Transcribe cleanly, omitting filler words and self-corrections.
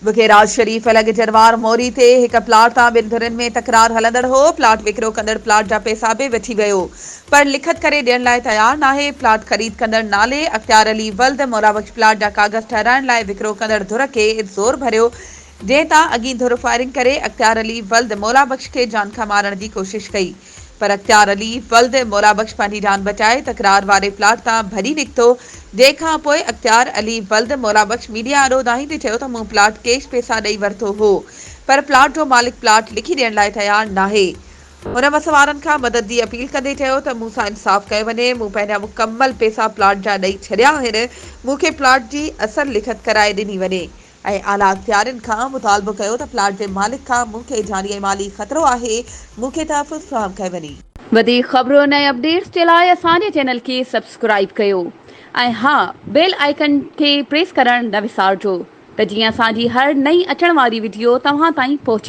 बुखेराज शरीफ अलॻि जरवार मोरी ते हिक प्लाट तां ॿिनि धुरनि में तकरार हलंदड़ हो। प्लाट विकिरो कंदड़ प्लाट जा पैसा बि वठी वियो, पर लिखत करे ॾियण लाइ तयार नाहे। प्लाट ख़रीद कंदड़ नाले अख्तियार अली वल्द मोराबख्श प्लाट जा कागज़ ठहिराइण लाइ विकिरो कंदड़ धुर खे ज़ोर भरियो, जंहिं तां अॻी धुर फायरिंग करे अख्तियार अली वल्द मोराबख्श खे जान खां मारण जी कोशिश कई, पर अख्तियार अली वल्द मोराबख्श पंहिंजी जान बचाए तकरार वारे प्लाट तां भॼी निकितो। जंहिंखां पोइ अख्तियार अली वल्द मोराबख्श मीडिया आॾो दाहींदे चयो त मूं प्लाट कैश पैसा ॾेई वरितो हो, पर प्लाट जो मालिक प्लाट लिखी ॾियण लाइ तयार नाहे। हुन मसवारनि खां मदद जी अपील कंदे चयो त मूंसां इंसाफ़ कयो वञे, मूं पंहिंजा मुकमल पैसा प्लाट जा ॾेई छॾिया आहिनि, मूंखे प्लाट जी असर लिखत कराए ॾिनी वञे ऐं आला अख्तियारनि खां मुतालबो कयो त प्लाट जे मालिक खां मूंखे जानी ऐं माली ख़तरो आहे, मूंखे तहफ़ुज़ फ़राहम कयो वञे। वधीक ख़बरूं ऐं अपडेट्स जे लाइ असांजे चैनल खे सब्सक्राइब कयो ऐं हा, बेल आइकन खे प्रेस करणु न विसारिजो त जीअं असांजी हर नई अचण वारी वीडियो तव्हां ताईं पहुचे।